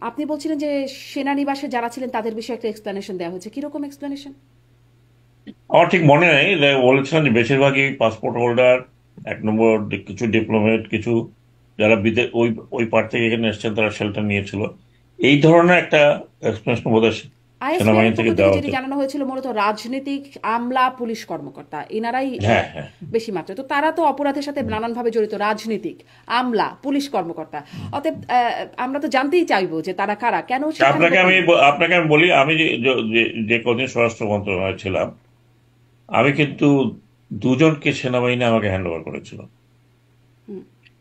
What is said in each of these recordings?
আপনি বলছিলেন যে সেনানিবাসে যারা ছিলেন তাদের বিষয়ে একটা এক্সপ্লেনেশন দেওয়া হয়েছে, কিরকম এক্সপ্লেনেশন? আমার ঠিক মনে নেই, বলেছিলেন যে বেশিরভাগই পাসপোর্ট হোল্ডার, এক নম্বর কিছু ডিপ্লোমেট, কিছু যারা বিদেশ ওই ওই পার থেকে এখানে এসেছেন তারা শেল্টার নিয়েছিল, এই ধরনের একটা এক্সপ্লেনেশন বোধহয় আইএসপিআর সেনাবাহিনী এর পক্ষ থেকে থেকে দেওয়া যেটি হতো। জানানো হয়েছিল মূলত রাজনৈতিক আমলা পুলিশ কর্মকর্তা এনারাই হ্যাঁ, হ্যাঁ। বেশি মাত্রায়, তো তারা তো অপরাধের সাথে নানানভাবে জড়িত, রাজনীতিক আমলা পুলিশ কর্মকর্তা। অতএব আমরা তো জানতেই চাইবো যে তারা কারা, কেন সেখানে আপনাকে আমি গোপনে। আপনাকে আমি বলি, আমি যে কদিন স্বরাষ্ট্র মন্ত্রণালয়ে ছিলাম, আমি কিন্তু দুজনকে সেনাবাহিনী আমাকে হ্যান্ড ওভার করেছিল।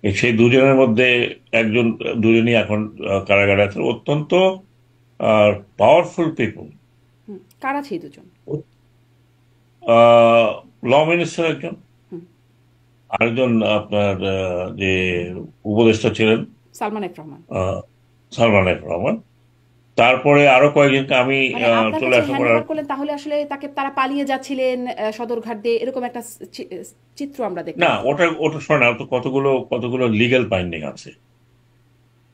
সেই দুজনের মধ্যে একজন, দুজনই এখন কারাগারে আছে, অত্যন্ত পাওয়ারফুল পিপল। কারা সেই দুজন? ল মিনিস্টার একজন, আরেকজন আপনার যে উপদেষ্টা ছিলেন, সালমান এফ রহমান। আহ, সালমান এফ রহমান। তারপরে আরো কয়েকজনকে আমি মানে আপনার চলে কাছে আসার হ্যান্ড পরে ওভার করলেন, তাহলে আসলে তাকে তারা পালিয়ে যাচ্ছিলেন সদরঘাট দিয়ে, এরকম একটা চিত্র আমরা দেখতে না, পাচ্ছি। ওটা ওটা শোনে তো, কতগুলো কতগুলো লিগ্যাল বাইন্ডিং আছে,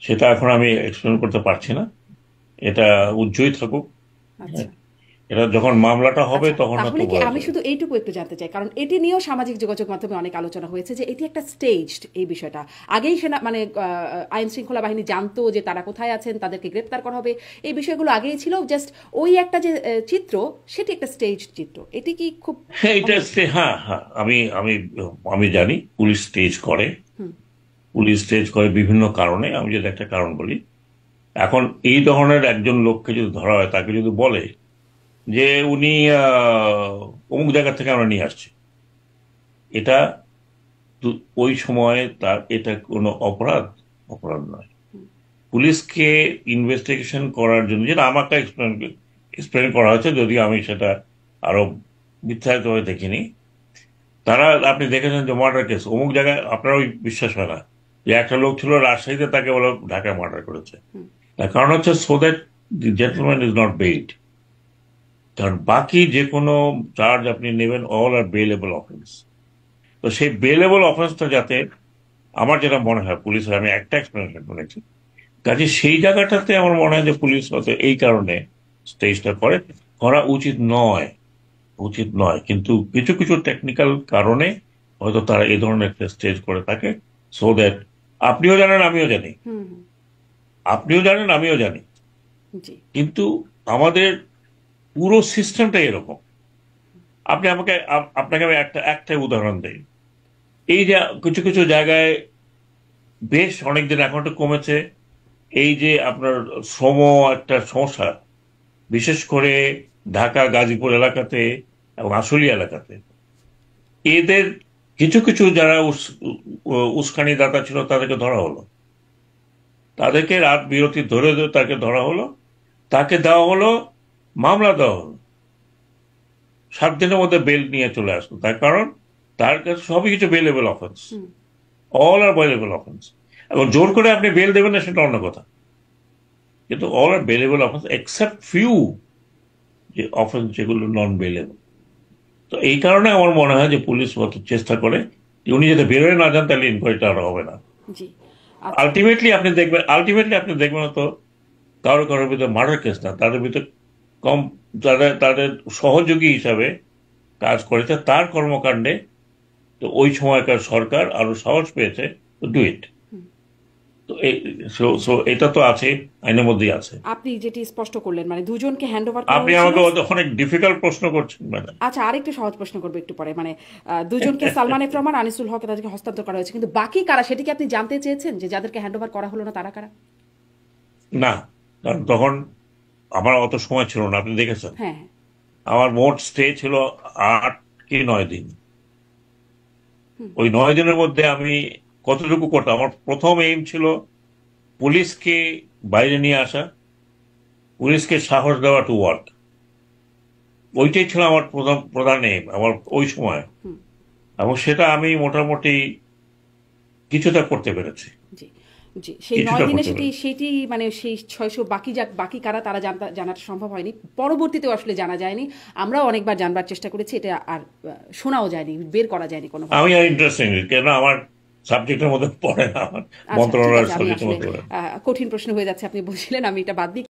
সেটা এখন আমি এক্সপ্লেন করতে পারছি না। এটা উজ্জয়ই থাকুক। হ্যাঁ, আচ্ছা। এটা যখন মামলাটা হবে আচ্ছা, তখন হয়তো তাহলে কি বোঝা আমি যাবে। শুধু এইটুকু একটু জানতে চাই, কারণ এটি নিয়েও সামাজিক যোগাযোগ মাধ্যমে অনেক আলোচনা হয়েছে যে এটি একটা স্টেজড এই বিষয়টা। আগেই সেনা মানে আইন শৃঙ্খলা বাহিনী জানতো যে তারা কোথায় আছেন, তাদেরকে গ্রেপ্তার করা হবে, এই বিষয়গুলো আগেই ছিল, জাস্ট ওই একটা যে চিত্র, সেটি একটা স্টেজড চিত্র। এটি কি খুব হ্যাঁ, এটা অন্য? হ্যাঁ, হ্যাঁ, আমি আমি আমি জানি পুলিশ স্টেজ করে। পুলিশ স্টেজ করে বিভিন্ন কারণে, আমি যদি একটা কারণ বলি, এখন এই ধরনের একজন লোককে যদি ধরা হয়, তাকে যদি বলে যে উনি অমুক জায়গা থেকে আমরা নিয়ে আসছি, এটা ওই সময়ে তার এটা কোনো অপরাধ, অপরাধ নয়। পুলিশকে ইনভেস্টিগেশন করার জন্য, যেটা আমাকে এক্সপ্লেন করা হয়েছে, যদিও আমি সেটা আরো বিস্তারিতভাবে দেখিনি, তারা, আপনি দেখেছেন যে মার্ডার কেস অমুক জায়গায়, আপনার ওই বিশ্বাস হয় না যে একটা লোক ছিল রাজশাহীতে, তাকে বলে ঢাকায় মার্ডার করেছে। তার কারণ হচ্ছে so that the gentleman is not bailed. কারণ বাকি যে কোনো চার্জ আপনি নেবেন, অল আর বেলেবল অফেন্স। তো সেই বেলেবল অফেন্সটা যাতে, আমার যেটা মনে হয় পুলিশের, আমি একটা এক্সপ্লেনেশন শুনেছি, কাজে সেই জায়গাটাতে আমার মনে হয় যে পুলিশ হয়তো এই কারণে স্টেজটা করে, করা উচিত নয়, উচিত নয়, কিন্তু কিছু কিছু টেকনিক্যাল কারণে হয়তো তারা এই ধরনের একটা স্টেজ করে থাকে, সো দ্যাট আপনিও জানেন আমিও জানি, আপনিও জানেন আমিও জানি, জি। কিন্তু আমাদের পুরো সিস্টেমটা এরকম। আপনি আমাকে আপনাকে আমি একটাই উদাহরণ দেই। এই যে কিছু কিছু জায়গায় বেশ অনেকদিন, এখন একটু কমেছে, এই যে আপনার শ্রম একটা সমস্যা, বিশেষ করে ঢাকা গাজীপুর এলাকাতে এবং আশুলিয়া এলাকাতে, এদের কিছু কিছু যারা উস্কানি দাতা ছিল তাদেরকে ধরা হলো, তাদেরকে রাত বিরতি ধরে ধরে তাকে ধরা হলো, তাকে দেওয়া হলো, মামলা দেওয়া হলো, 7 দিনের মধ্যে বেল নিয়ে চলে আসলো, তার কারণ তার কাছে সবই কিছু বেলেবল অফেন্স, অল আর বেলেবল অফেন্স। এবং জোর করে আপনি বেল দেবেন না সেটা অন্য কথা, কিন্তু অল আর বেলেবল অফেন্স এক্সেপ্ট ফিউ যে অফেন্স যেগুলো নন বেলেবল। তো এই কারণে আমার মনে হয় যে পুলিশ অত চেষ্টা করে যে উনি যাতে বেরোয় না যান, তাহলে ইনকোয়ারিটা আর হবে না। জি। আচ্ছা। আলটিমেটলি আপনি দেখবেন তো, কারো কারোর ভিতরে মার্ডার কেস না, তাদের ভিতরে কম, তাদের তাদের সহযোগী হিসাবে কাজ করেছে তার কর্মকাণ্ডে। তো ওই সময়কার সরকার আরো সাহস পেয়েছে তো ডু ইট। তো এটা তো আছে, আইনের মধ্যেই আছে। আপনি যেটি স্পষ্ট করলেন, মানে দুজনকে হ্যান্ড ওভার করা আপনি হয়েছিল। আমাকে অনেক ডিফিকাল্ট প্রশ্ন করছেন, ম্যাডাম। আচ্ছা, আরেকটু সহজ প্রশ্ন করবো একটু পরে, মানে দুজনকে সালমান এফ রহমান, আনিসুল হক, তাদেরকে হস্তান্তর করা হয়েছে, কিন্তু বাকি কারা সেটি কি আপনি জানতে চেয়েছেন, যে যাদেরকে হ্যান্ড ওভার করা হলো না তারা কারা? না, কারণ তখন আমার অত সময় ছিল না, আপনি দেখেছেন। হ্যাঁ, হ্যাঁ। আমার মোট স্টে ছিল 8 কি 9 দিন। ওই 9 দিনের মধ্যে আমি কতটুকু করতাম, আমার প্রথম এইম ছিল পুলিশকে বাইরে নিয়ে আসা, পুলিশকে সাহস দেওয়া টু ওয়ার্ক। ওইটাই ছিল আমার প্রধান প্রধান এইম আমার ওই সময়, এবং সেটা আমি মোটামুটি কিছুটা করতে পেরেছি, জি, জি। সেই নয় কিছুটা দিনে করতে সেটি পেরেছি। সেটি মানে সেই 600 বাকি বাকি কারা তারা জানাটা সম্ভব হয়নি, পরবর্তীতেও আসলে জানা যায়নি। আমরাও অনেকবার জানবার চেষ্টা করেছি, এটা আর শোনাও যায়নি, বের করা যায়নি কোনোভাবে। আমি আর ইন্টারেস্টিং, কেন আমার সাবজেক্টের মধ্যে পড়ে না, আচ্ছা ঠিক মন্ত্রণালয়ের আছে, আমি সাবজেক্টের আসলে মধ্যে পড়ে না। কঠিন প্রশ্ন হয়ে যাচ্ছে, আপনি বলছিলেন, আমি এটা বাদ দিই।